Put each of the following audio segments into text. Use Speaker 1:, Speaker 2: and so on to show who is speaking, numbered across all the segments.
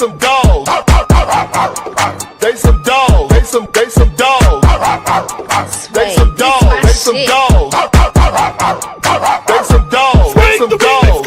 Speaker 1: some dogs. They some dogs. They some dogs. They some dogs. They some dogs. They some dogs. They some dogs.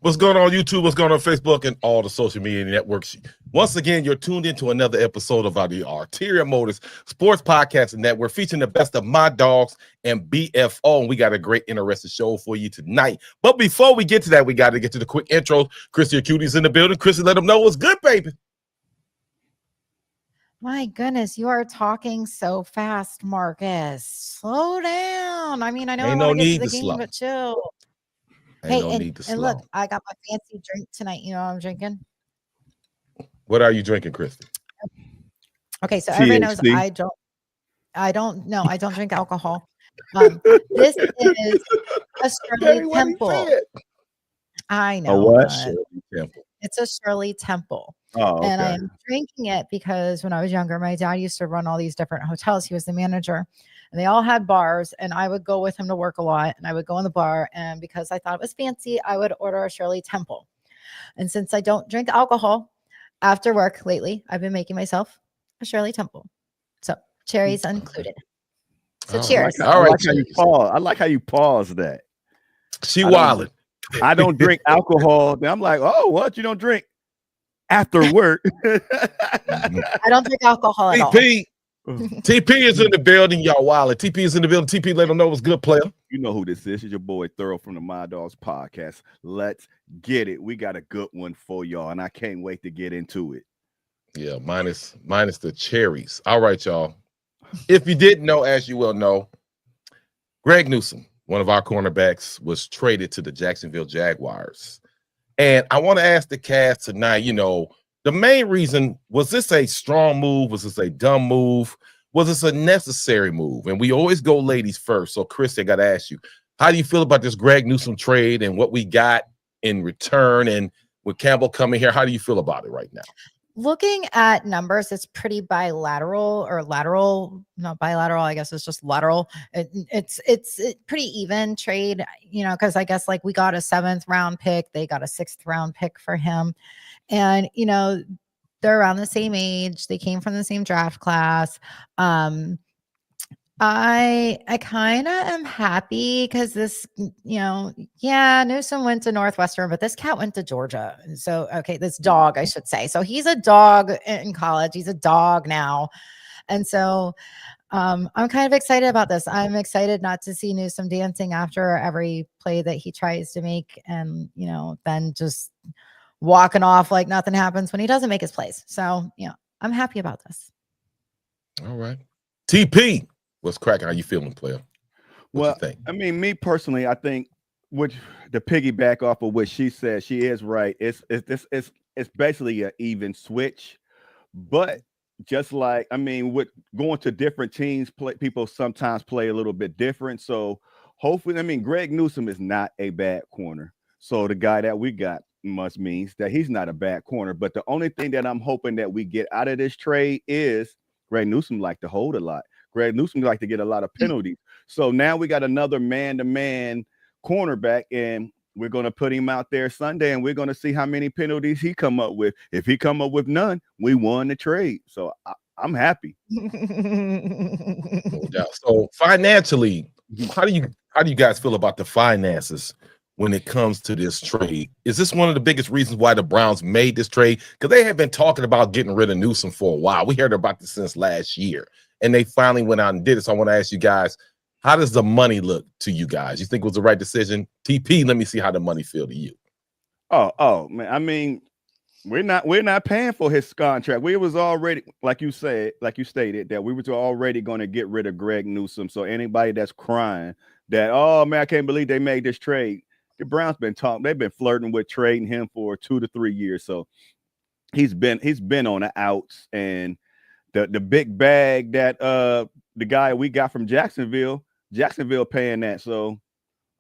Speaker 2: What's going on YouTube? What's going on Facebook and all the social media networks? Once again, you're tuned into another episode of the Arterial Motors Sports Podcast Network, featuring the best of my dogs and BFO. And we got a great, interesting show for you tonight. But before we get to that, we got to get to the quick intro. Chrissy Cutie's in the building. Chrissy, let them know what's good, baby.
Speaker 3: My goodness, you are talking so fast, Marcus. Slow down. I mean, I know
Speaker 2: Ain't
Speaker 3: I
Speaker 2: no
Speaker 3: want to get
Speaker 2: need
Speaker 3: to the
Speaker 2: to
Speaker 3: game,
Speaker 2: slow.
Speaker 3: but chill.
Speaker 2: Ain't
Speaker 3: Hey,
Speaker 2: no need to
Speaker 3: and
Speaker 2: slow.
Speaker 3: look, I got my fancy drink tonight. You know what I'm drinking?
Speaker 2: What are you drinking, Christy?
Speaker 3: Okay, so everybody knows I don't drink alcohol. This is a Shirley Temple. I know.
Speaker 4: A what?
Speaker 3: It's a Shirley Temple.
Speaker 4: Oh, okay.
Speaker 3: And I'm drinking it because when I was younger, my dad used to run all these different hotels. He was the manager, and they all had bars, and I would go with him to work a lot, and I would go in the bar, and because I thought it was fancy, I would order a Shirley Temple. And since I don't drink alcohol after work lately, I've been making myself a Shirley Temple. So cherries included. So cheers.
Speaker 4: I like how you pause that.
Speaker 2: She wildin'.
Speaker 4: I don't drink alcohol. Then I'm like, oh, what? You don't drink after work?
Speaker 3: I don't drink alcohol at all.
Speaker 2: TP is in the building, y'all. Wildin'. TP is in the building. TP, let them know what's good, player.
Speaker 4: You know who this is. This is your boy Thorough from the My Dogs Podcast. Let's get it. We got a good one for y'all, and I can't wait to get into it.
Speaker 2: Yeah, minus the cherries. All right, y'all. If you didn't know, as you well know, Greg Newsome, one of our cornerbacks, was traded to the Jacksonville Jaguars. And I want to ask the cast tonight, the main reason, was this a strong move? Was this a dumb move? Was this a necessary move? And we always go ladies first. So, Chris, I got to ask you, how do you feel about this Greg Newsome trade and what we got in return? And with Campbell coming here, how do you feel about it right now?
Speaker 3: Looking at numbers, it's pretty bilateral or lateral, not bilateral. I guess it's just lateral. It's pretty even trade, because I guess like we got a 7th round pick. They got a 6th round pick for him. And, they're around the same age. They came from the same draft class. I kind of am happy because this, Newsome went to Northwestern, but this cat went to Georgia. And so, this dog, I should say. So he's a dog in college. He's a dog now. And so I'm kind of excited about this. I'm excited not to see Newsome dancing after every play that he tries to make and, then just walking off like nothing happens when he doesn't make his plays. So, I'm happy about this.
Speaker 2: All right. TP. What's cracking? How you feeling, player?
Speaker 4: What you think? I mean, me personally, I think which the piggyback off of what she said, she is right. It's basically an even switch, but just like with going to different teams, people sometimes play a little bit different. So hopefully, Greg Newsome is not a bad corner. So the guy that we got must means that he's not a bad corner. But the only thing that I'm hoping that we get out of this trade is Greg Newsome like to hold a lot. Greg Newsome like to get a lot of penalties. So now we got another man-to-man cornerback, and we're going to put him out there Sunday, and we're going to see how many penalties he come up with. If he come up with none, we won the trade. So I'm happy.
Speaker 2: No doubt. So financially, how do you guys feel about the finances when it comes to this trade? Is this one of the biggest reasons why the Browns made this trade? Because they have been talking about getting rid of Newsome for a while. We heard about this since last year, and they finally went out and did it. So I want to ask you guys, How does the money look to you guys? You think it was the right decision? TP, let me see how the money feel to you.
Speaker 4: Oh man. I mean, we're not paying for his contract. We was already, like you stated, that we were already going to get rid of Greg Newsome. So anybody that's crying that, oh man, I can't believe they made this trade. The Browns been talking, they've been flirting with trading him for 2 to 3 years. So he's been on the outs, and the big bag that the guy we got from Jacksonville paying that. So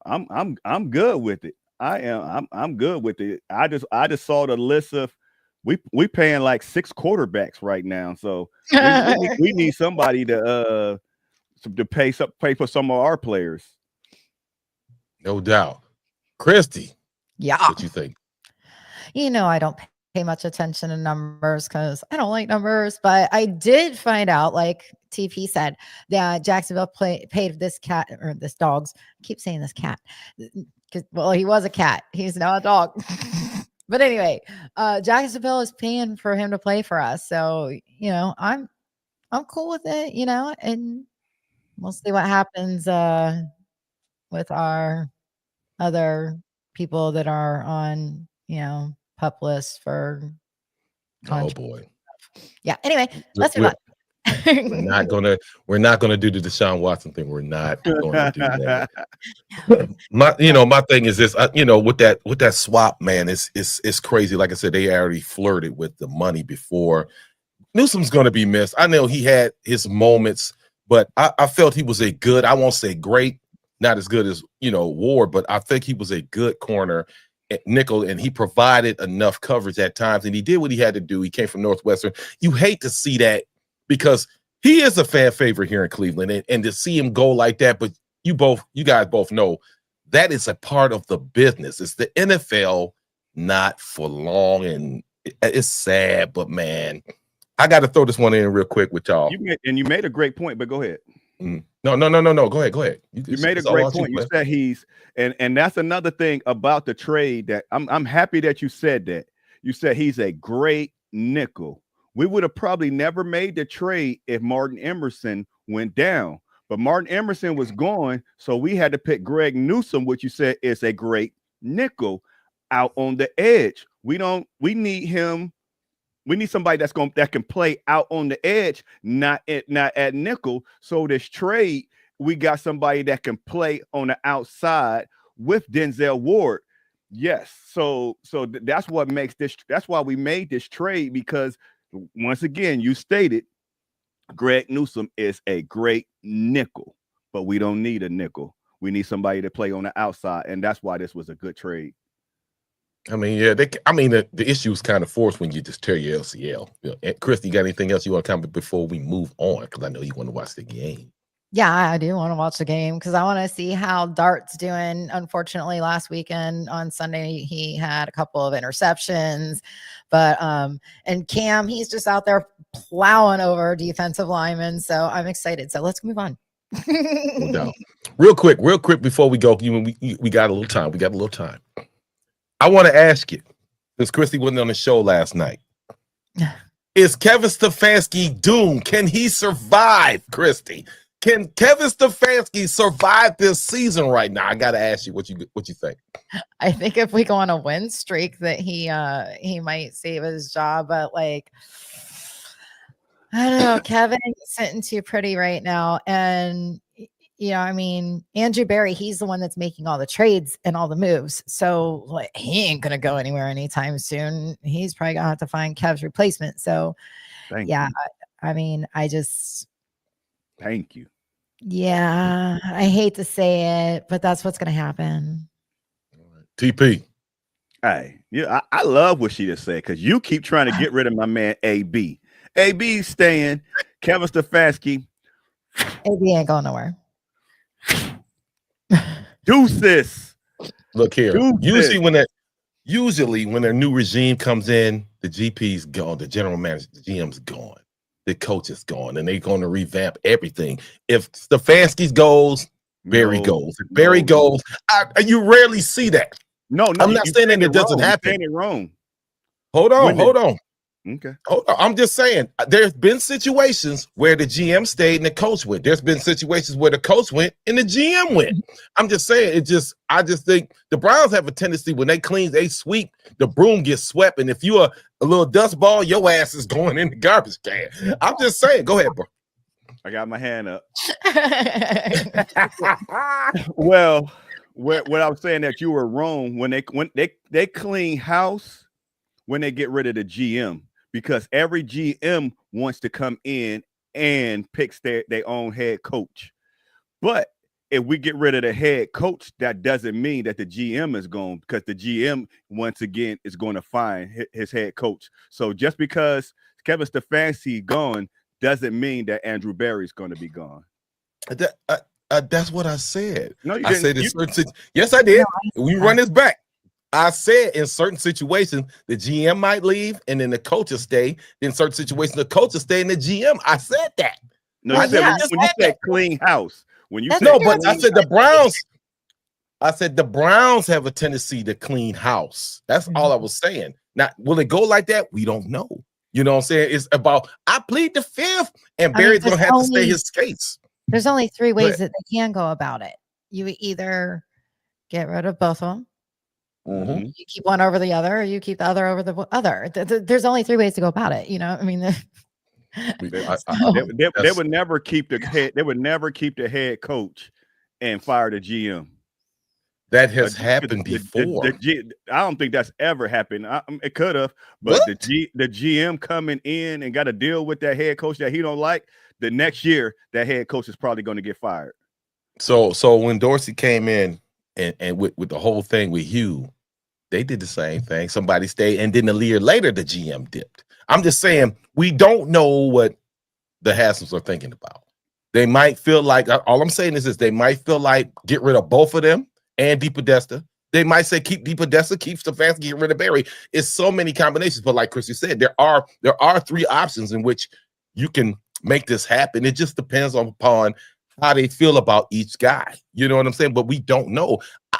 Speaker 4: I'm good with it. I'm good with it. I just saw the list of we paying like 6 quarterbacks right now. So we need somebody to pay for some of our players.
Speaker 2: No doubt. Christy,
Speaker 3: Yeah.
Speaker 2: what you think?
Speaker 3: I don't pay much attention to numbers because I don't like numbers, but I did find out, like TP said, that Jacksonville paid this cat or this dog's. I keep saying this cat because, well, he was a cat. He's now a dog. But anyway, Jacksonville is paying for him to play for us. So, I'm cool with it, and we'll see what happens with our other people that are on, pup lists for
Speaker 2: contract. Oh boy.
Speaker 3: Yeah. Anyway, let's move on.
Speaker 2: We're not gonna do the Deshaun Watson thing. We're not gonna do that. My thing is this, with that swap, man, it's crazy. Like I said, they already flirted with the money before. Newsome's gonna be missed. I know he had his moments, but I felt he was a good, I won't say great, not as good as Ward, but I think he was a good corner nickel, and he provided enough coverage at times, and he did what he had to do. He came from Northwestern. You hate to see that because he is a fan favorite here in Cleveland, and to see him go like that, but you guys both know that is a part of the business. It's the NFL, not for long, and it's sad, but man, I got to throw this one in real quick with y'all.
Speaker 4: You made a great point, but go ahead.
Speaker 2: No. Go ahead.
Speaker 4: You made a great point. You said he's, and that's another thing about the trade that I'm happy that you said that. You said he's a great nickel. We would have probably never made the trade if Martin Emerson went down, but Martin Emerson was gone, so we had to pick Greg Newsome, which you said is a great nickel out on the edge. We need him. We need somebody that can play out on the edge, not at nickel. So this trade, we got somebody that can play on the outside with Denzel Ward. Yes. So that's what makes this. That's why we made this trade, because once again, you stated Greg Newsome is a great nickel, but we don't need a nickel. We need somebody to play on the outside, and that's why this was a good trade.
Speaker 2: I mean, yeah, the issue is kind of forced when you just tear your LCL. Chris, you got anything else you want to comment before we move on? Because I know you want to watch the game.
Speaker 3: Yeah, I do want to watch the game because I want to see how Dart's doing. Unfortunately, last weekend on Sunday, he had a couple of interceptions, but and Cam, he's just out there plowing over defensive linemen. So I'm excited. So let's move on.
Speaker 2: No doubt. Real quick before we go, we got a little time. I want to ask you, since Christy wasn't on the show last night, is Kevin Stefanski doomed? Can he survive, Christy? Can Kevin Stefanski survive this season right now? I got to ask you what you think.
Speaker 3: I think if we go on a win streak that he might save his job, but like, I don't know, Kevin's sitting too pretty right now. And I mean, Andrew Berry, he's the one that's making all the trades and all the moves. So like, he ain't going to go anywhere anytime soon. He's probably going to have to find Kev's replacement. So Thank you. I mean,
Speaker 4: Thank you.
Speaker 3: Yeah, I hate to say it, but that's what's going to happen.
Speaker 2: TP.
Speaker 4: Hey, yeah, I love what she just said, because you keep trying to get rid of my man AB. AB staying. Kevin Stefanski.
Speaker 3: AB ain't going nowhere.
Speaker 4: Deuces.
Speaker 2: Look here. Usually when a new regime comes in, the GP's gone, the general manager, the GM's gone, the coach is gone, and they're going to revamp everything. If Stefanski goes, Barry goes. If Barry goes, you rarely see that.
Speaker 4: No,
Speaker 2: I'm not saying that it doesn't happen.
Speaker 4: You're saying it wrong.
Speaker 2: Hold on.
Speaker 4: Okay.
Speaker 2: Hold on. I'm just saying there's been situations where the GM stayed and the coach went. There's been situations where the coach went and the GM went. I'm just saying I just think the Browns have a tendency when they sweep, the broom gets swept. And if you're a little dust ball, your ass is going in the garbage can. I'm just saying, go ahead, bro.
Speaker 4: I got my hand up. Well, what I was saying that you were wrong when they clean house when they get rid of the GM, because every GM wants to come in and picks their own head coach. But if we get rid of the head coach, that doesn't mean that the GM is gone, because the GM once again is going to find his head coach. So just because Kevin Stefanski gone doesn't mean that Andrew Berry is going to be gone.
Speaker 2: That's what I said.
Speaker 4: No, you
Speaker 2: I
Speaker 4: didn't.
Speaker 2: said in certain yes, I did. We run this back. I said in certain situations the GM might leave and then the coach will stay. In certain situations, the coach will stay and the GM. I said that.
Speaker 4: No, you said when you said clean house. When you said
Speaker 2: no, but I said the Browns. I said the Browns have a tendency to clean house. That's all I was saying. Now, will it go like that? We don't know. You know what I'm saying? It's about I plead the fifth, and Barry's gonna have to stay his case.
Speaker 3: There's only three ways that they can go about it. You either get rid of both of them.
Speaker 2: Mm-hmm.
Speaker 3: You keep one over the other, or you keep the other over the other. There's only three ways to go about it. You know, I mean,
Speaker 4: they would never keep the head. They would never keep the head coach and fire the GM.
Speaker 2: That has happened before.
Speaker 4: I don't think that's ever happened. It could have, but
Speaker 2: What?
Speaker 4: the GM coming in and got to deal with that head coach that he don't like. The next year, that head coach is probably going to get fired.
Speaker 2: So when Dorsey came in and with the whole thing with Hugh, they did the same thing. Somebody stayed, and then a year later, the GM dipped. I'm just saying we don't know what the Hassels are thinking about. They might feel like all I'm saying is this: they might feel like get rid of both of them and DePodesta. They might say keep DePodesta, keep Stefanski, get rid of Barry. It's so many combinations, but like Chrissy said, there are three options in which you can make this happen. It just depends upon how they feel about each guy. You know what I'm saying? But we don't know.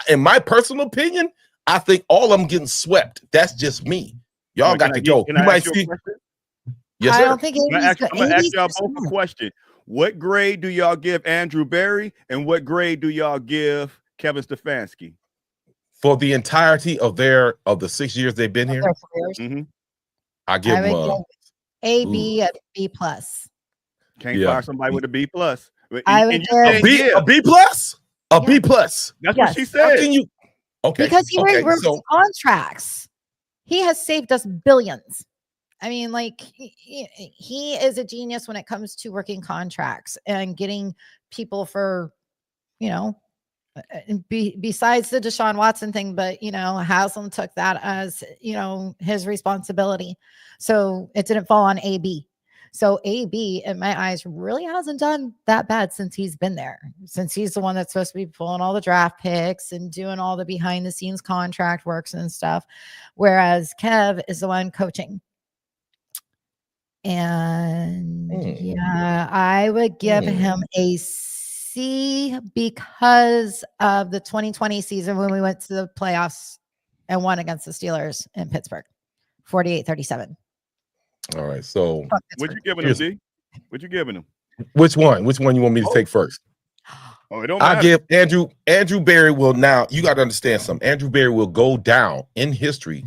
Speaker 2: In my personal opinion, I think all of them getting swept. That's just me. Y'all got to go. You might see. Yes, sir.
Speaker 3: I don't think
Speaker 4: I'm gonna ask y'all both a question. What grade do y'all give Andrew Berry, and what grade do y'all give Kevin Stefanski?
Speaker 2: For the entirety of the 6 years they've been here, I give them
Speaker 3: A, B, a B plus.
Speaker 4: Can't fire somebody with a B plus.
Speaker 3: I would
Speaker 2: a B plus? A B plus.
Speaker 4: That's what she said.
Speaker 2: How can you? Okay.
Speaker 3: Because he reworks contracts. He has saved us billions. I mean, like he is a genius when it comes to working contracts and getting people for, you know, besides the Deshaun Watson thing, but you know, Haslam took that as, you know, his responsibility. So it didn't fall on AB. So AB, in my eyes, really hasn't done that bad since he's been there, since he's the one that's supposed to be pulling all the draft picks and doing all the behind the scenes contract works and stuff. Whereas Kev is the one coaching. And yeah, I would give him a C because of the 2020 season when we went to the playoffs and won against the Steelers in Pittsburgh, 48-37.
Speaker 2: All right. So
Speaker 4: what you giving him, D? What you giving him?
Speaker 2: Which one? Which one you want me to take first?
Speaker 4: Oh, it don't matter.
Speaker 2: I'll give Andrew Berry will now, you got to understand something. Andrew Berry will go down in history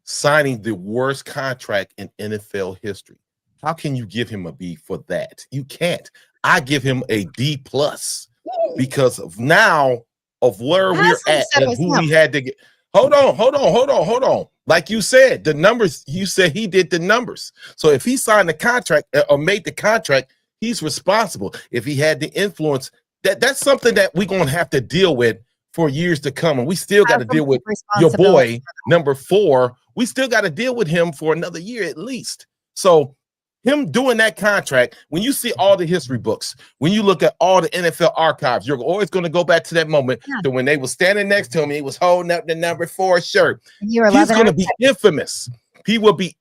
Speaker 2: signing the worst contract in NFL history. How can you give him a B for that? You can't. I give him a D plus because of now of where we're at and who we had to get. Hold on. Like you said, the numbers, you said he did the numbers. So if he signed the contract or made the contract, he's responsible. If he had the influence, that's something that we're going to have to deal with for years to come. And we still got to deal with your boy, number 4. We still got to deal with him for another year at least. So him doing that contract, when you see all the history books, when you look at all the NFL archives, you're always going to go back to that moment to when they were standing next to him, he was holding up the number 4 shirt. He's going to be infamous. He will be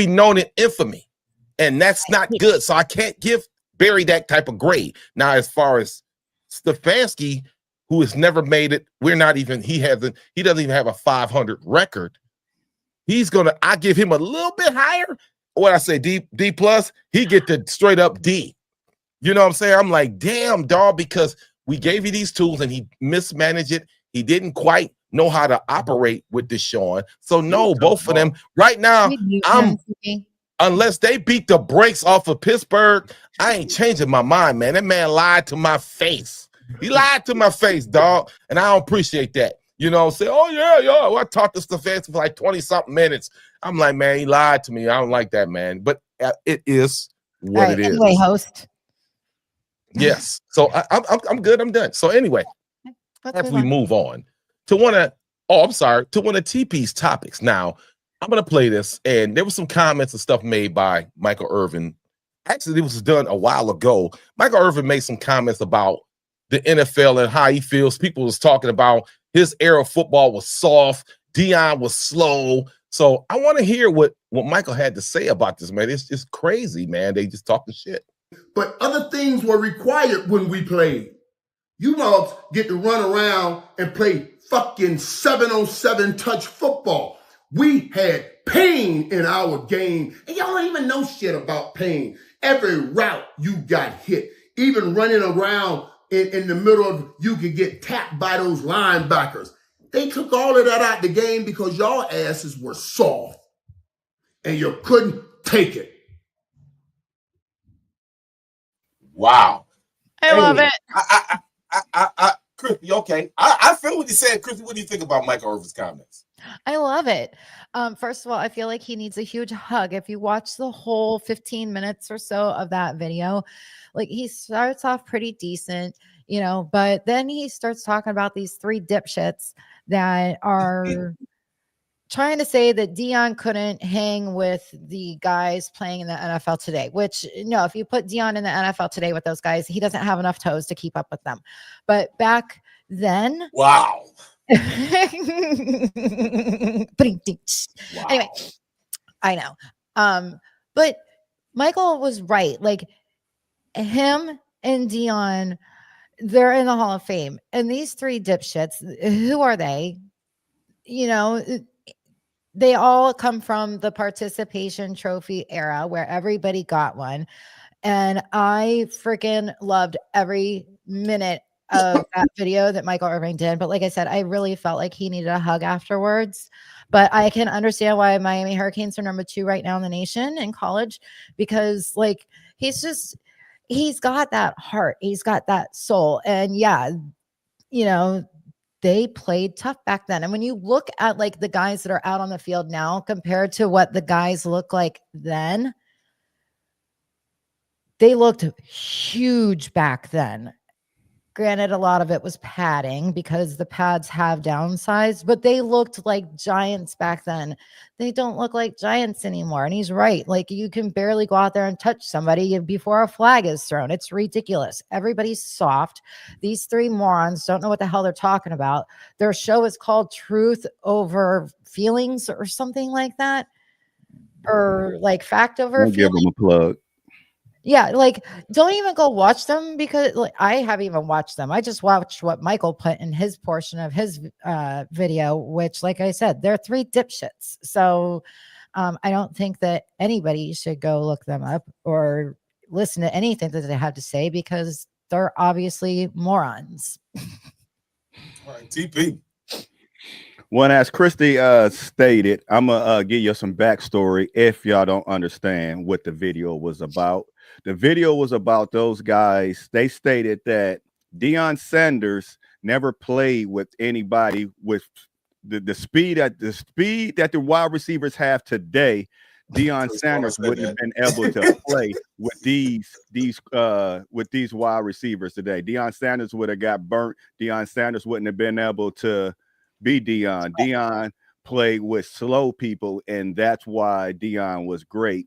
Speaker 2: known in infamy, and that's not good. So I can't give Barry that type of grade. Now, as far as Stefanski, who has never made it, he doesn't even have a 500 record. I give him a little bit higher. What I say, D plus, he get the straight up D. You know what I'm saying? I'm like, damn, dog, because we gave you these tools and he mismanaged it. He didn't quite know how to operate with Deshaun. So no, both of them right now, unless they beat the brakes off of Pittsburgh, I ain't changing my mind, man. That man lied to my face. He lied to my face, dog. And I don't appreciate that. You know, say, oh, yeah. Well, I talked to Stefanski for like 20-something minutes. I'm like, man, he lied to me. I don't like that, man. But it is what it is.
Speaker 3: Anyway, host.
Speaker 2: Yes. So I'm good. I'm done. So anyway, as we move on to one of TP's topics. Now, I'm going to play this. And there was some comments and stuff made by Michael Irvin. Actually, it was done a while ago. Michael Irvin made some comments about the NFL and how he feels. People was talking about his era of football was soft. Deion was slow. So I want to hear what Michael had to say about this, man. It's crazy, man. They just talking shit.
Speaker 5: But other things were required when we played. You mugs get to run around and play fucking 7-on-7 touch football. We had pain in our game, and y'all don't even know shit about pain. Every route you got hit, even running around in the middle of, you could get tapped by those linebackers. They took all of that out the game because y'all asses were soft and you couldn't take it.
Speaker 2: Wow.
Speaker 3: I love it.
Speaker 2: Chris, okay. I feel what you said. Chris, what do you think about Michael Irvin's comments?
Speaker 3: I love it. First of all, I feel like he needs a huge hug. If you watch the whole 15 minutes or so of that video, like he starts off pretty decent, you know, but then he starts talking about these three dipshits that are trying to say that Deion couldn't hang with the guys playing in the NFL today, which no, if you put Deion in the NFL today with those guys, he doesn't have enough toes to keep up with them. But back then,
Speaker 2: wow.
Speaker 3: Anyway, I know. But Michael was right. Like him and Deion, they're in the Hall of Fame. And these three dipshits, who are they? You know, they all come from the participation trophy era where everybody got one. And I freaking loved every minute of that video that Michael Irvin did. But like I said, I really felt like he needed a hug afterwards. But I can understand why Miami Hurricanes are number 2 right now in the nation in college, because like he's got that heart. He's got that soul. And yeah, you know, they played tough back then. And when you look at like the guys that are out on the field now compared to what the guys look like then, they looked huge back then. Granted, a lot of it was padding because the pads have downsized, but they looked like giants back then. They don't look like giants anymore. And he's right. Like you can barely go out there and touch somebody before a flag is thrown. It's ridiculous. Everybody's soft. These three morons don't know what the hell they're talking about. Their show is called Truth Over Feelings or something like that. Or like Fact Over Feelings.
Speaker 4: Give them a plug.
Speaker 3: Yeah, like don't even go watch them because like, I haven't even watched them. I just watched what Michael put in his portion of his video, which, like I said, they're three dipshits. So I don't think that anybody should go look them up or listen to anything that they have to say because they're obviously morons.
Speaker 2: All right, TP.
Speaker 4: Well, as Christy stated, I'm gonna give you some backstory if y'all don't understand what the video was about. The video was about those guys. They stated that Deion Sanders never played with anybody with the speed that the wide receivers have today. Deion Sanders wouldn't have been able to play with these wide receivers today. Deion Sanders would have got burnt. Deion Sanders wouldn't have been able to be Deion. Deion played with slow people, and that's why Deion was great.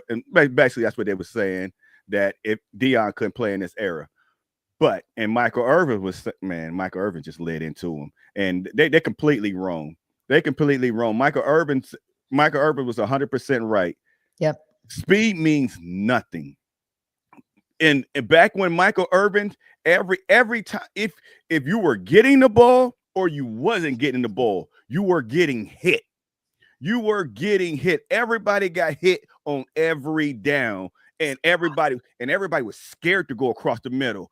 Speaker 4: And basically, that's what they were saying, that if Deion couldn't play in this era. But and Michael Irvin just led into him, and they're completely wrong. They're completely wrong. Michael Irvin was 100% right.
Speaker 3: Yep.
Speaker 4: Speed means nothing. And back when Michael Irvin, every time, if you were getting the ball or you wasn't getting the ball, you were getting hit. you were getting hit. Everybody got hit on every down, and everybody was scared to go across the middle.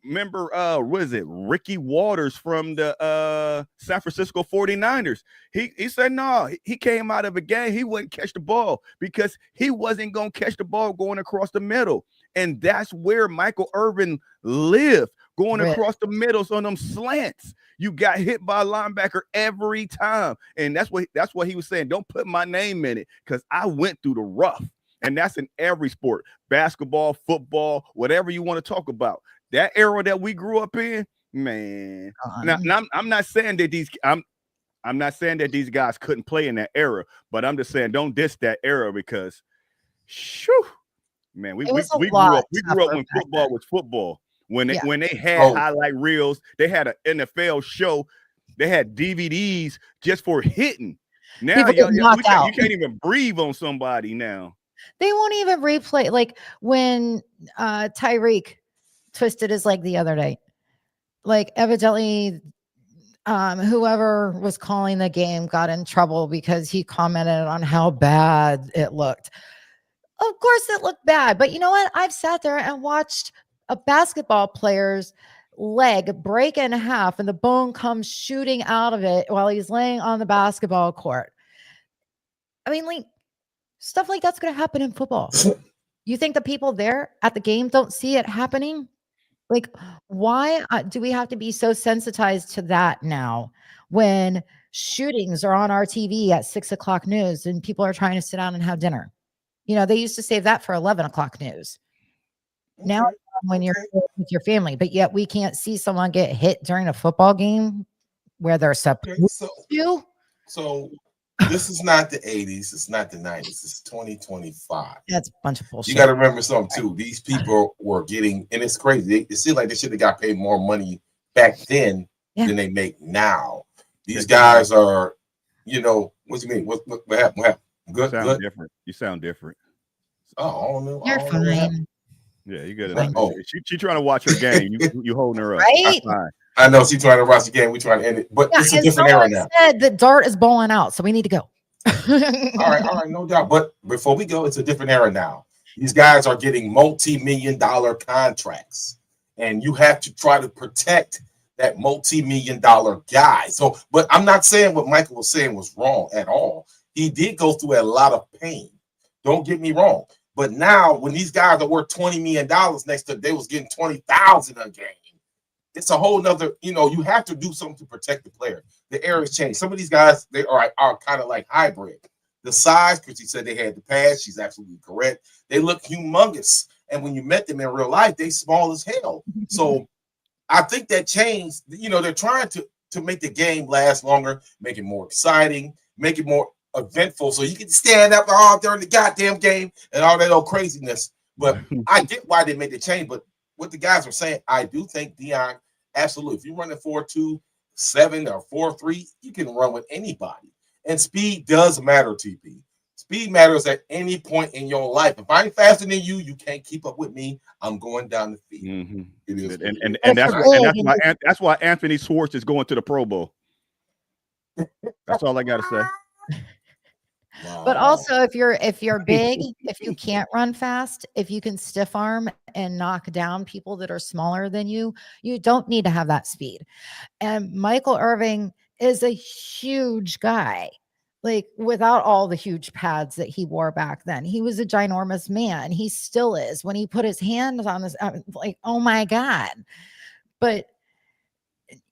Speaker 4: Remember, what is it? Ricky Waters from the San Francisco 49ers. He said, no, he came out of a game. He wouldn't catch the ball because he wasn't going to catch the ball going across the middle. And that's where Michael Irvin lived, going across the middles on them slants. You got hit by a linebacker every time. And that's what he was saying. Don't put my name in it because I went through the rough. And that's in every sport, basketball, football, whatever you want to talk about. That era that we grew up in, man. Now I'm not saying that I'm not saying that these guys couldn't play in that era, but I'm just saying don't diss that era because, shoo, man, we grew up when football was football. When they had highlight reels, they had an NFL show, they had DVDs just for hitting. Now you can't even breathe on somebody now.
Speaker 3: They won't even replay, like when Tyreek twisted his leg the other day. Like evidently whoever was calling the game got in trouble because he commented on how bad it looked. Of course it looked bad, but you know what? I've sat there and watched a basketball player's leg break in half and the bone comes shooting out of it while he's laying on the basketball court. I mean, like, stuff like that's going to happen in football. You think the people there at the game don't see it happening? Like, why do we have to be so sensitized to that now when shootings are on our TV at 6 o'clock news and people are trying to sit down and have dinner? You know, they used to save that for 11 o'clock news. Now, when you're with your family, but yet we can't see someone get hit during a football game where they're supposed to.
Speaker 2: So this is not the 80s. It's not the 90s. It's 2025.
Speaker 3: That's a bunch of bullshit.
Speaker 2: You got to remember something too. These people were getting, and it's crazy. It seems like they should have got paid more money back then than they make now. These guys are, you know, what do you mean? What happened? What happened? Good.
Speaker 4: Different. You sound different.
Speaker 2: Oh, I don't know.
Speaker 3: You're fine.
Speaker 4: Yeah, you got it. Oh, she trying to watch her game. You holding her up.
Speaker 3: Right?
Speaker 2: I know she's trying to watch the game. We trying to end it, but it's a different era now.
Speaker 3: Said that Dart is bowling out, so we need to go.
Speaker 2: all right, no doubt. But before we go, it's a different era now. These guys are getting multi-million-dollar contracts, and you have to try to protect that multi-million-dollar guy. So, but I'm not saying what Michael was saying was wrong at all. He did go through a lot of pain. Don't get me wrong. But now, when these guys are worth $20 million next to, they was getting $20,000 a game. It's a whole nother, you know, you have to do something to protect the player. The era has changed. Some of these guys, they are kind of like hybrid. The size, because he said they had the pass, she's absolutely correct. They look humongous. And when you met them in real life, they small as hell. So I think that changed. You know, they're trying to make the game last longer, make it more exciting, make it more eventful, so you can stand up all during the goddamn game and all that old craziness. But I get why they made the change. But what the guys are saying, I do think Deion, absolutely. If you're running 4.27 or 4.3, you can run with anybody. And speed does matter, TP. Speed matters at any point in your life. If I ain't faster than you, you can't keep up with me. I'm going down the field.
Speaker 4: Mm-hmm. It is, and that's why Anthony Schwartz is going to the Pro Bowl. That's all I got to say.
Speaker 2: Wow.
Speaker 3: But also, if you're big, if you can't run fast, if you can stiff arm and knock down people that are smaller than you, you don't need to have that speed. And Michael Irvin is a huge guy, like without all the huge pads that he wore back then. He was a ginormous man. He still is. When he put his hands on this, like, oh my God. But,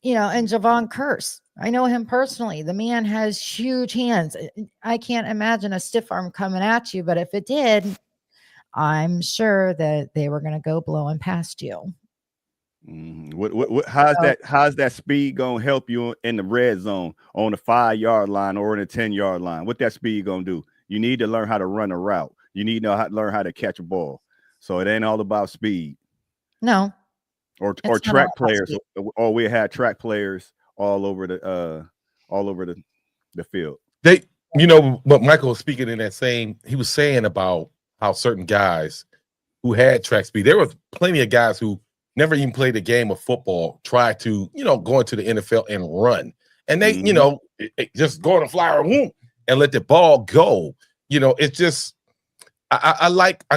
Speaker 3: you know, and Javon Curse, I know him personally. The man has huge hands. I can't imagine a stiff arm coming at you, but if it did, I'm sure that they were going to go blowing past you.
Speaker 4: How's that speed going to help you in the red zone on the 5-yard line or in the 10-yard line? What that speed going to do? You need to learn how to run a route. You need to learn how to catch a ball. So it ain't all about speed.
Speaker 3: No.
Speaker 4: Or track players, or we had track players all over the field.
Speaker 2: They, you know, but Michael was speaking in that same, he was saying about how certain guys who had track speed, there was plenty of guys who never even played a game of football, tried to, you know, go into the NFL and run. And they, you know, just go on a flyer, whoom, and let the ball go. You know, it's just I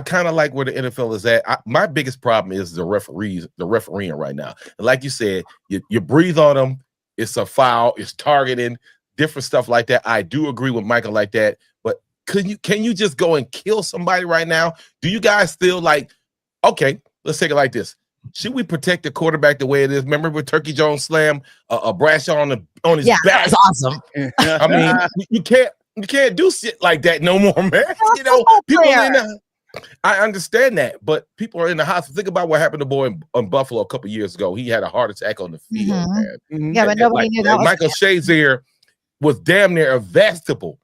Speaker 2: kind of like where the NFL is at. My biggest problem is the refereeing right now. And like you said, you breathe on them, it's a foul, it's targeting, different stuff like that. I do agree with Michael like that, but can you just go and kill somebody right now? Do you guys still like, okay, let's take it like this. Should we protect the quarterback the way it is? Remember when Turkey Jones slammed a Bradshaw on his back?
Speaker 3: That was awesome.
Speaker 2: I mean, you can't do shit like that no more, man. You know, people I understand that, but people are in the hospital. Think about what happened to the boy in Buffalo a couple years ago. He had a heart attack on the field, man.
Speaker 3: Yeah, but nobody knew that.
Speaker 2: Michael Shazier was damn near a vegetable.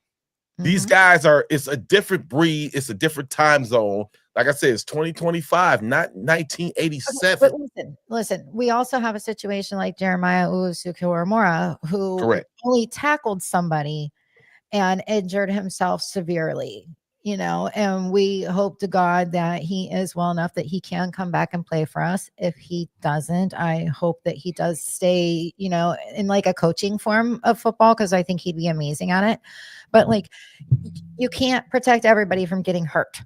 Speaker 2: These guys it's a different breed, it's a different time zone. Like I said, it's 2025, not 1987.
Speaker 3: But listen, we also have a situation like Jeremiah Owusu-Koramoah, who only tackled somebody and injured himself severely, you know, and we hope to God that he is well enough that he can come back and play for us. If he doesn't, I hope that he does stay, you know, in like a coaching form of football, because I think he'd be amazing at it. But like, you can't protect everybody from getting hurt.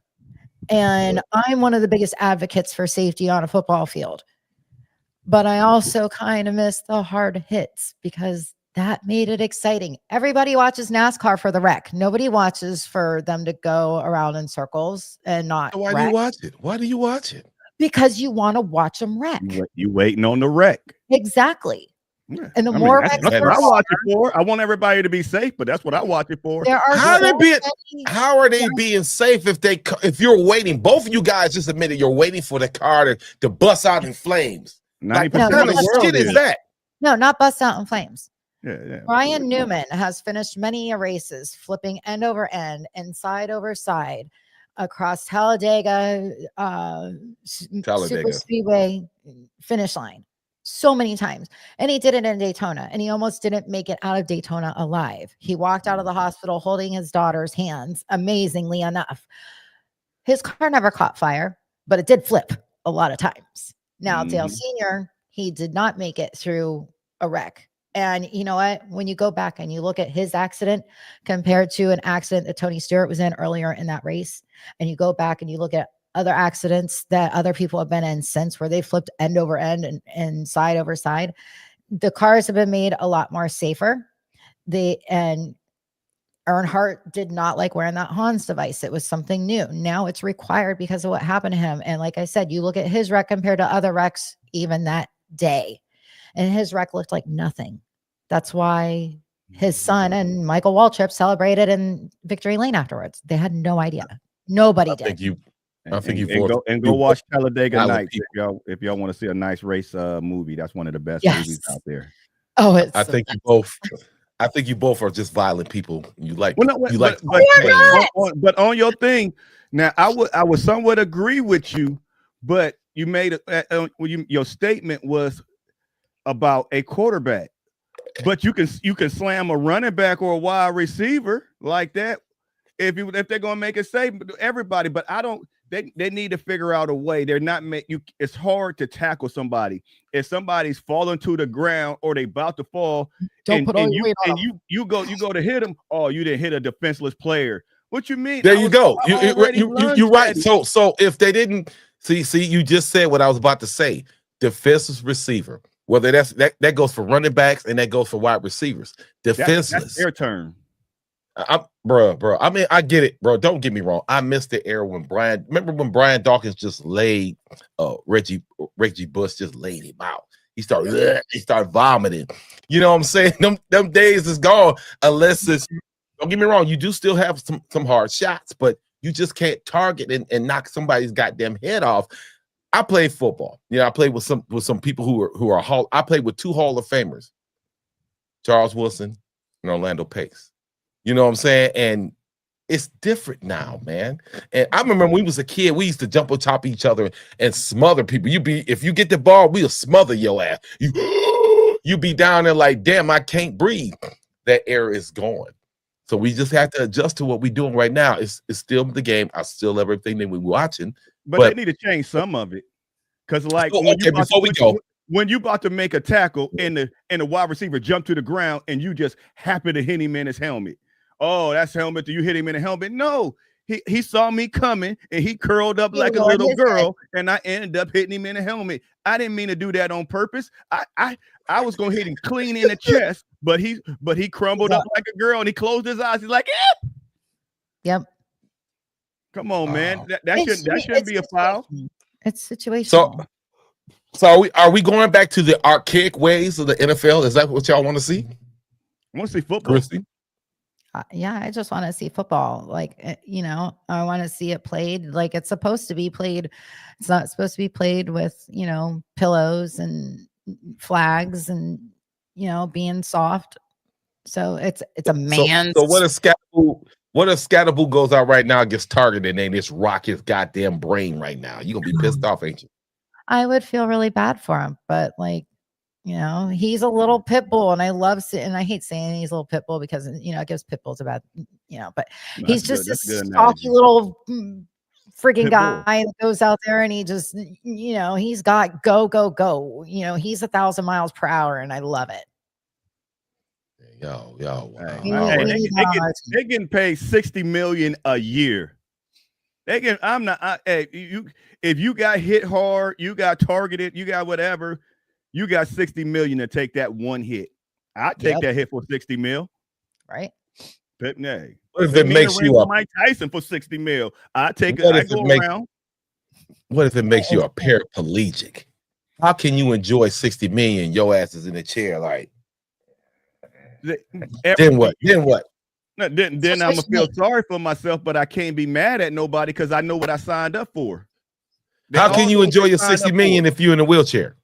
Speaker 3: And I'm one of the biggest advocates for safety on a football field. But I also kind of miss the hard hits because that made it exciting. Everybody watches NASCAR for the wreck. Nobody watches for them to go around in circles and not.
Speaker 2: So why do you watch it? Why do you watch it?
Speaker 3: Because you want to watch them wreck.
Speaker 4: You waiting on the wreck.
Speaker 3: Exactly.
Speaker 4: Yeah.
Speaker 3: And the more
Speaker 4: that's what I watch it for. I want everybody to be safe, but that's what I watch it for.
Speaker 2: How are they being safe if you're waiting? Both of you guys just admitted you're waiting for the car to bust out in flames. Like, what kind of shit is that?
Speaker 3: No, not bust out in flames.
Speaker 4: Yeah.
Speaker 3: Brian Newman has finished many races flipping end over end and side over side across Talladega Super Speedway finish line so many times. And he did it in Daytona, and he almost didn't make it out of Daytona alive. He walked out of the hospital holding his daughter's hands, amazingly enough. His car never caught fire, but it did flip a lot of times. Now, Dale Sr., he did not make it through a wreck. And you know what? When you go back and you look at his accident compared to an accident that Tony Stewart was in earlier in that race, and you go back and you look at other accidents that other people have been in since, where they flipped end over end and side over side, the cars have been made a lot more safer. And Earnhardt did not like wearing that Hans device. It was something new. Now it's required because of what happened to him. And like I said, you look at his wreck compared to other wrecks even that day, and his wreck looked like nothing. That's why his son and Michael Waltrip celebrated in Victory Lane afterwards. They had no idea. Nobody did.
Speaker 2: I think you
Speaker 4: go watch Talladega Nights if y'all want to see a nice race movie. That's one of the best movies out there.
Speaker 3: Oh,
Speaker 2: I think you both are just violent people. You like
Speaker 4: but on your thing. Now, I would somewhat agree with you, but you made your statement was about a quarterback. But you can slam a running back or a wide receiver like that if they're gonna make it safe. Everybody, but I don't. They need to figure out a way. They're not it's hard to tackle somebody if somebody's falling to the ground or they about to fall. You go to hit them. Oh, you didn't hit a defenseless player. What you mean?
Speaker 2: There you go. You're right. So if they didn't see, you just said what I was about to say. Defenseless receiver. Whether that goes for running backs and that goes for wide receivers. Defenseless.
Speaker 4: That's their turn.
Speaker 2: Bro. I mean, I get it, bro. Don't get me wrong. I missed the era when remember when Brian Dawkins just laid Reggie Bush just laid him out. He started vomiting. You know what I'm saying? Them days is gone unless it's, don't get me wrong, you do still have some hard shots, but you just can't target and knock somebody's goddamn head off. I played football. I played with some people who are I played with two Hall of Famers, Charles Wilson and Orlando Pace. You know what I'm saying? And it's different now, man. And I remember when we was a kid, we used to jump on top of each other and smother people. If you get the ball, we'll smother your ass. You be down there like, damn, I can't breathe. That era is gone. So we just have to adjust to what we're doing right now. It's still the game. I still love everything that we're watching.
Speaker 4: But they need to change some of it. Because when you about to make a tackle and the wide receiver jump to the ground and you just happen to hit him in his helmet. oh, that's helmet. Do you hit him in the helmet? No. He saw me coming and he curled up
Speaker 3: He
Speaker 4: like a
Speaker 3: lowered
Speaker 4: little
Speaker 3: his
Speaker 4: girl, and I ended up hitting him in the helmet. I didn't mean to do that on purpose. I was gonna hit him clean in the chest, but he crumbled up like a girl and he closed his eyes. He's like, eh.
Speaker 3: Yep.
Speaker 4: Come on, man. That shouldn't be a foul.
Speaker 3: It's situational.
Speaker 2: So are we going back to the archaic ways of the NFL? Is that what y'all want to see?
Speaker 4: I want to see football.
Speaker 2: Christy?
Speaker 3: Yeah, I just want to see football. Like, I want to see it played like it's supposed to be played. It's not supposed to be played with, pillows and flags and, being soft. So it's a man.
Speaker 2: So what if Scatterboo goes out right now and gets targeted and just rock his goddamn brain right now? You gonna be pissed off, ain't you?
Speaker 3: I would feel really bad for him, but he's a little pit bull, and I hate saying he's a little pit bull because it gives pit bulls a bad, but he's just a stocky little friggin' guy that goes out there and he just, he's got go. He's 1,000 miles per hour, and I love it.
Speaker 2: Yo,
Speaker 4: they getting paid $60 million a year. If you got hit hard, you got targeted, you got whatever, you got $60 million to take that one hit. I'd take that hit for $60 million.
Speaker 3: Right.
Speaker 4: But nay.
Speaker 2: What if it makes you a
Speaker 4: Mike Tyson for $60 million? I take
Speaker 2: what
Speaker 4: it. I
Speaker 2: if
Speaker 4: go
Speaker 2: it makes,
Speaker 4: around. What
Speaker 2: if it makes you a paraplegic? How can you enjoy $60 million? Your ass is in the chair, like. Then what?
Speaker 4: No, then I'm gonna feel sorry for myself, but I can't be mad at nobody because I know what I signed up for.
Speaker 2: How can you enjoy your $60 million if you're in a wheelchair?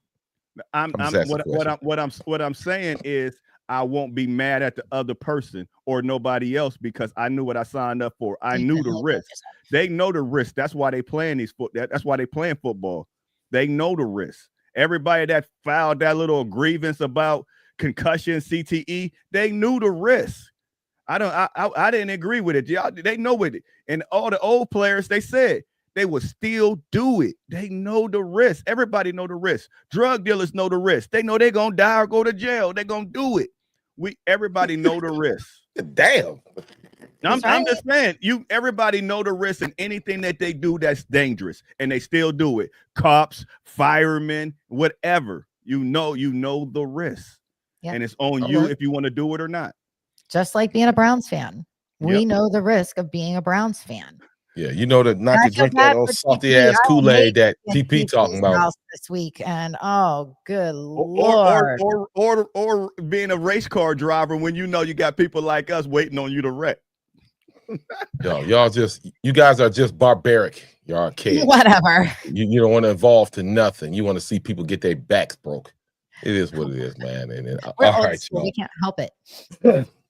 Speaker 4: What I'm saying is I won't be mad at the other person or nobody else because I knew what I signed up for. I knew the risk. They know the risk. That's why they playing that's why they playing football. They know the risk. Everybody that filed that little grievance about concussion, CTE, they knew the risk. I didn't agree with it. Y'all, they know it. And all the old players, they said they would still do it. They know the risk. Everybody know the risk. Drug dealers know the risk. They know they're gonna die or go to jail. They're gonna do it. Everybody know the risk.
Speaker 2: Damn.
Speaker 4: I'm just saying, everybody know the risk and anything that they do that's dangerous, and they still do it. Cops, firemen, whatever. You know the risk. Yep. And it's on you if you want to do it or not.
Speaker 3: Just like being a Browns fan. We know the risk of being a Browns fan.
Speaker 2: Yeah, not to drink that old salty ass Kool-Aid that TP talking about
Speaker 3: this week. And good Lord.
Speaker 4: Or being a race car driver when you got people like us waiting on you to wreck.
Speaker 2: You guys are just barbaric. You're archaic.
Speaker 3: Whatever.
Speaker 2: You don't want to evolve to nothing. You want to see people get their backs broke. It is what it is, man. And all right,
Speaker 3: we can't help it.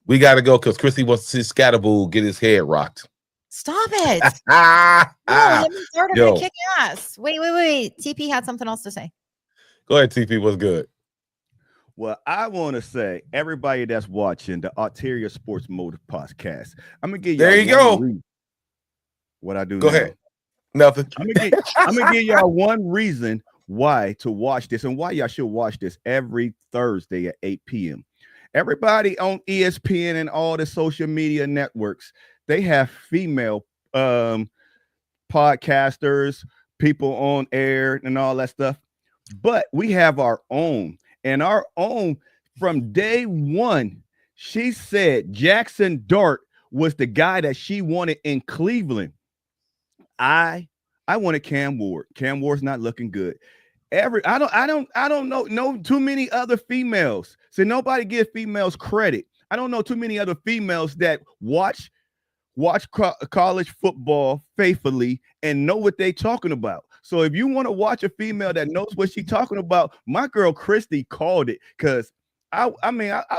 Speaker 2: We got to go because Chrissy wants to see Scatterboo get his head rocked.
Speaker 3: Stop it. Let me start him to kick ass. Wait. TP had something else to say.
Speaker 2: Go ahead, TP. What's good?
Speaker 4: Well, I want to say, everybody that's watching the Arteria Sports Motive podcast, I'm going to give you
Speaker 2: there you go.
Speaker 4: What I do
Speaker 2: Go ahead. Nothing.
Speaker 4: I'm gonna give y'all one reason why to watch this and why y'all should watch this every Thursday at 8 p.m. Everybody on ESPN and all the social media networks, they have female podcasters, people on air and all that stuff. But we have our own, and our own from day one, she said Jackson Dart was the guy that she wanted in Cleveland. I wanted Cam Ward. Cam Ward's not looking good. I don't know too many other females. So nobody give females credit. I don't know too many other females that watch college football faithfully and know what they talking about. So if you want to watch a female that knows what she's talking about, my girl Christy called it because I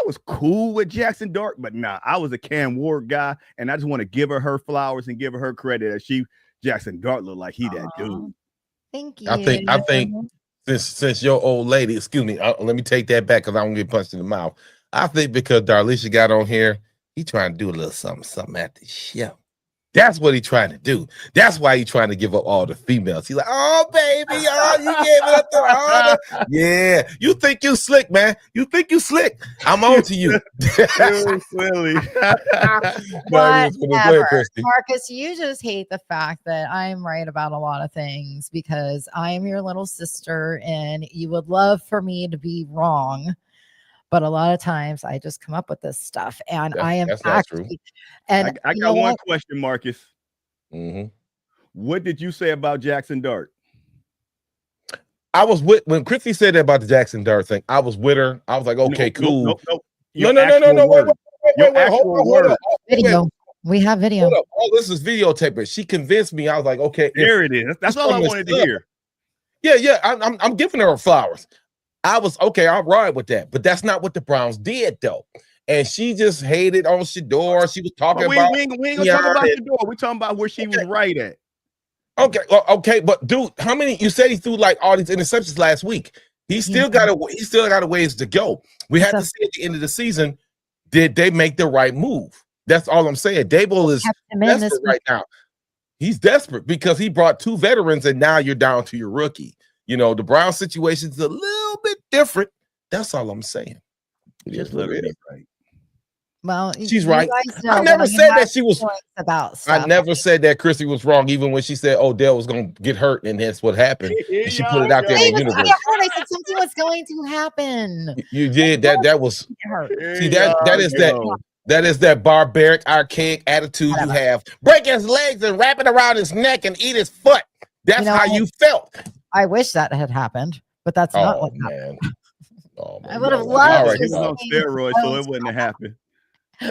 Speaker 4: was cool with Jackson Dart, but I was a Cam Ward guy, and I just want to give her flowers and give her credit that Jackson Dart looked like he that dude.
Speaker 3: Thank you.
Speaker 2: I think since your old lady, excuse me, let me take that back because I won't get punched in the mouth. I think because Darlisha got on here, he trying to do a little something at the show. That's what he's trying to do. That's why he's trying to give up all the females. He's like, oh, baby, oh, you gave it up to all the... Yeah, you think you slick, man. You think you slick. I'm on to you.
Speaker 4: You're silly.
Speaker 3: Whatever. Marcus, you just hate the fact that I'm right about a lot of things because I am your little sister and you would love for me to be wrong. But a lot of times I just come up with this stuff and I am actually, and
Speaker 4: I got one question, Marcus.
Speaker 2: Mm-hmm.
Speaker 4: What did you say about Jackson Dart?
Speaker 2: I was with when Chrissy said that about the Jackson Dart thing. I was with her. I was like, okay, cool.
Speaker 4: No.
Speaker 2: No. Wait, hold up.
Speaker 3: Video. We have video.
Speaker 2: Hold up. Oh, this is videotape. But she convinced me. I was like, okay,
Speaker 4: there it is. That's all I wanted to hear.
Speaker 2: Yeah. I'm giving her flowers. I was okay. I'll ride with that, but that's not what the Browns did, though. And she just hated on Shador. She was talking about.
Speaker 4: We ain't gonna talk about Shador. We're talking about where she was right at.
Speaker 2: Okay, but dude, how many? You said he threw like all these interceptions last week. He still got a ways to go. We have to see at the end of the season, did they make the right move? That's all I'm saying. Dable is desperate right now. He's desperate because he brought 2 veterans, and now you're down to your rookie. You know, the Brown situation is a little bit different. That's all I'm saying.
Speaker 4: Just look at it right.
Speaker 3: Well,
Speaker 2: she's right. I never said that she was
Speaker 3: about stuff.
Speaker 2: I never said that Chrissy was wrong, even when she said Odell was going to get hurt, and that's what happened. And she put it out there in the universe.
Speaker 3: I said something was going to happen.
Speaker 2: You did that was see that is that barbaric, archaic attitude you have. Break his legs and wrap it around his neck and eat his foot. That's how you felt.
Speaker 3: I wish that had happened, but that's not what happened. I would have loved.
Speaker 4: He was on steroids, so it wouldn't have happened.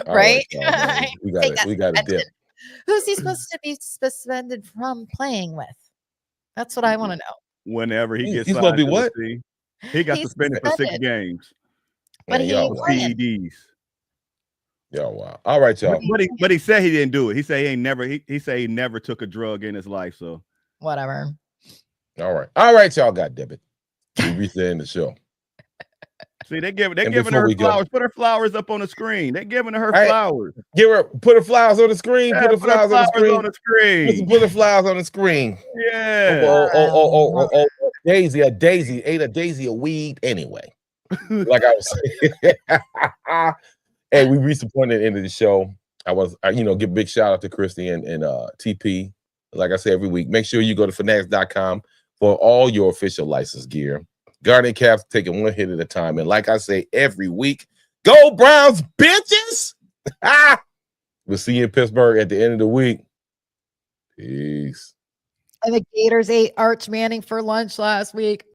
Speaker 3: Right?
Speaker 2: We got a dip.
Speaker 3: Who's he supposed to be suspended from playing with? That's what I want to know.
Speaker 4: Whenever he gets
Speaker 2: he's supposed to be what?
Speaker 4: He got suspended for 6 games.
Speaker 3: But he ain't playing.
Speaker 4: PEDs.
Speaker 2: Yeah, wow. All right, y'all.
Speaker 4: But he said he didn't do it. He said he said he never took a drug in his life. So
Speaker 3: whatever.
Speaker 2: All right, y'all. God damn it. We reached the end of the show.
Speaker 4: See, they're giving her flowers. Put her flowers up on the screen. They're giving her flowers.
Speaker 2: Put her flowers on the screen. Put the flowers on the screen. Put the flowers on the screen.
Speaker 4: Yeah.
Speaker 2: Oh, Daisy ate a daisy a weed anyway. Like I was saying. Hey, we reached the point at the end of the show. Give a big shout out to Christy and TP. Like I say every week, make sure you go to fanatics.com for all your official license gear. Garnet caps taking one hit at a time. And like I say every week, go Browns, bitches! We'll see you in Pittsburgh at the end of the week. Peace.
Speaker 3: And the Gators ate Arch Manning for lunch last week.